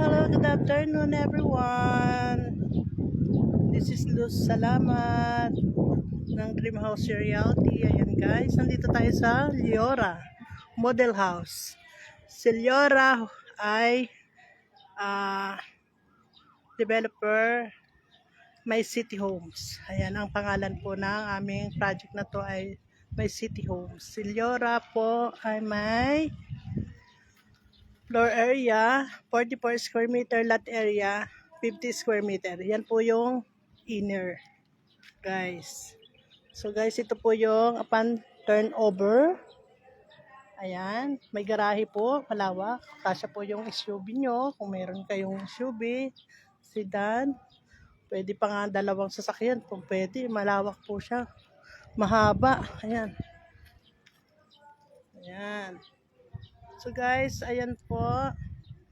Hello, good afternoon everyone. This is Luz Salamat ng Dreamhouse Realty. Ayan guys, nandito tayo sa Liora Model House. Si Liora ay developer My City Homes. Ayan ang pangalan po ng aming project na to ay My City Homes. Si Liora po ay may floor area, 44 square meter, lot area, 50 square meter. Yan po yung inner, guys. So guys, ito po yung upon turnover. Ayan, may garahe po, malawak. Kasya po yung SUV nyo. Kung meron kayong SUV, sedan, pwede pa nga dalawang sasakyan. Kung pwede, malawak po siya. Mahaba. Ayan. Ayan. So guys, ayan po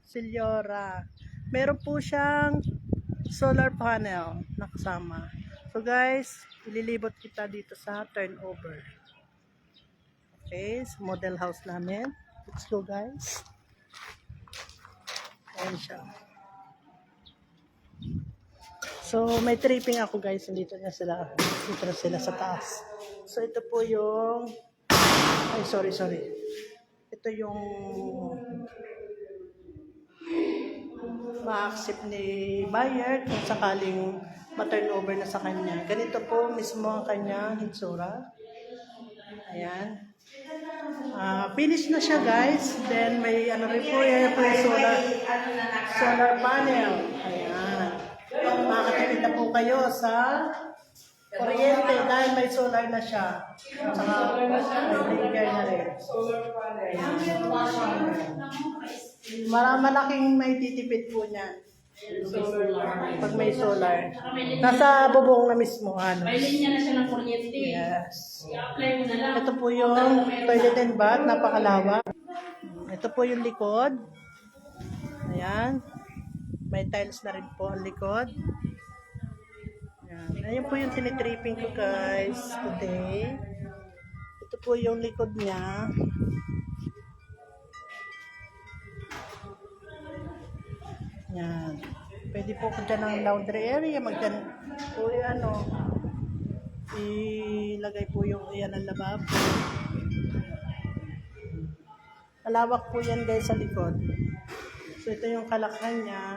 si Liora. Meron po siyang solar panel na kasama. So guys, ililibot kita dito sa turnover. Okay, sa model house namin. Let's go guys. Ayan siya. So may tripping ako guys, dito na sila sa taas. So ito po yung sorry. Ito yung ma-accept ni buyer kung sakaling ma-turnover na sa kanya. Ganito po mismo ang kanyang hitsura. Ayan. Finish na siya guys. Then may ano rin po yan po yung solar panel. Ayan. Makakatipid na po kayo sa kuryente dahil may solar na siya. Saka may breaker na rin. Malaking may titipid po niya. Pag may solar. Nasa bubong na mismo. May linya na siya ng kuryente. Yes. I-apply mo na lang. Ito po yung toilet and bath. Napakalawak. Ito po yung likod. Ayan. May tiles na rin po ang likod. Ayan. Ayan po yung tinitripping ko guys today. Ito po yung likod niya. Yan. Pwede po ko dyan ng laundry area. Magdyan po ilagay po yung yan ang lababo. Malawak po yan guys sa likod. So ito yung kalakhan niya.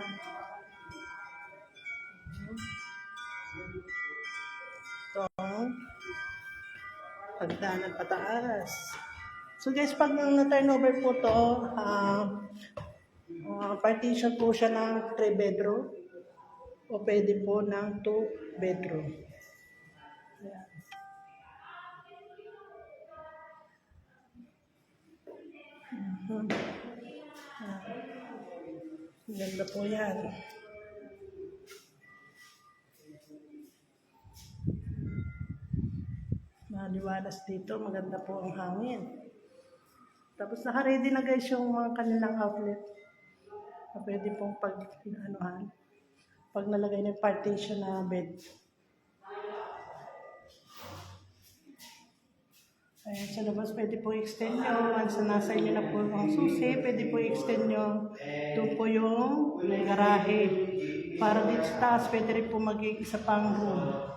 Itong pagdaanan pataas. So guys, pag na-turnover po to, partition po siya ng 3 bedroom o pwede po ng 2 bedroom. Ayan. Ganda po yan. Maliwalas dito, maganda po ang hangin. Tapos naka-ready na guys yung mga kanilang outlet. Pwede pong pag nalagay ng partition na bed. Ayan, sa labas pwede po extend nyo. Once na nasa inyo na po ang susi, pwede po extend nyo. Doon po yung may garahe. Para dito sa taas, pwede rin po maging isa pang room.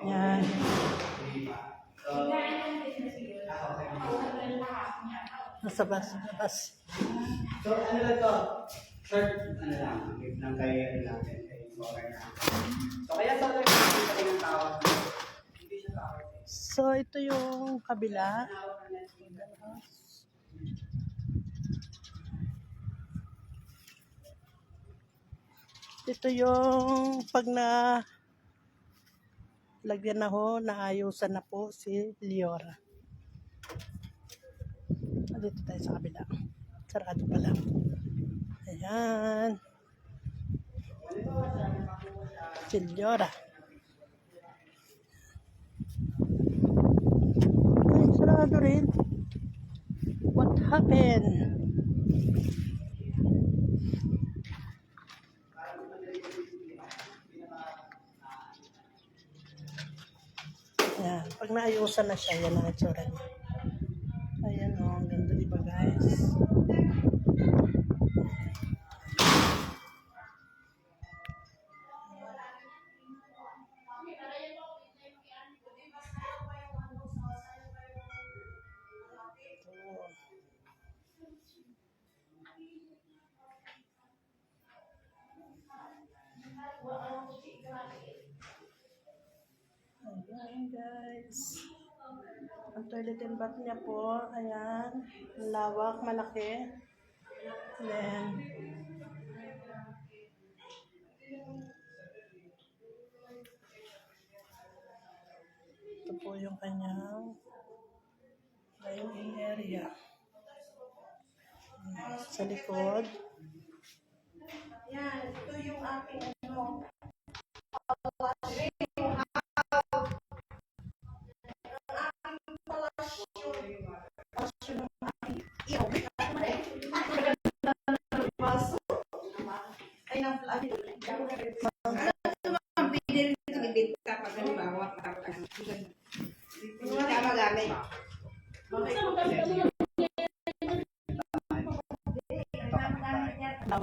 Ayan. Nasa labas. So, ano na to? Short, ano lang, give lang kayo natin, kay solar na. So, kaya solar na kita rin ang tawag. Hindi siya tawag. So, ito yung kabila. Ito yung pag na lagyan na ho, naayusan na po si Liora. Dito tayo sa kabila. Sarado pa lang. Ayan. Si Liora. Ay, sarado rin. What happened? Ayan. Pag naayusan na siya, yan ang itsura niya. di ba guys? Ayan guys. Ang toilet and bath niya po, ayan, lawak, malaki. Then, ito po yung kanyang dining area. Sa likod. Yan, ito yung aking ano,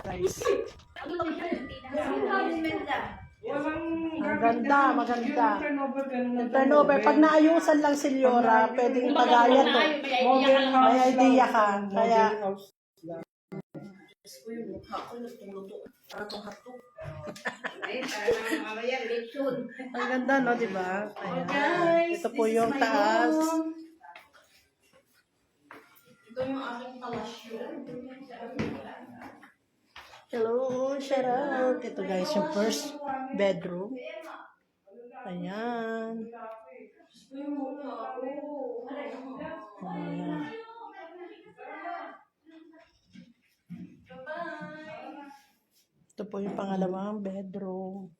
guys. Ang ganda, maganda. Yung turnover, pag naayusan lang si Liora, pwedeng pagaya to. May idea ka. Kaya, ang ganda, no, di ba? Ayan. Ito po yung taas. Ito yung aking palasyo. Hello, shout out. Ito guys, yung first bedroom. Ayan. Ayan. Ito po yung pangalawang bedroom.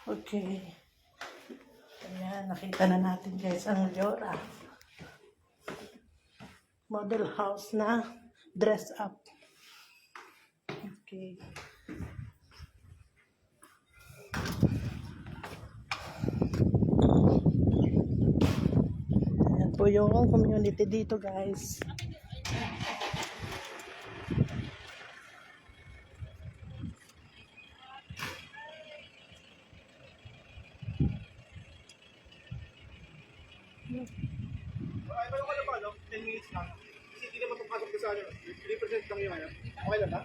Okay. Ayan, nakita na natin guys ang Liora. Model house na dress up. Okay. Ayan po yung community dito guys. Ay, paano ka na ba, no? 10 minutes lang. Kasi hindi naman papasok ko sa ano. 3% lang yung ano. Okay lang ba?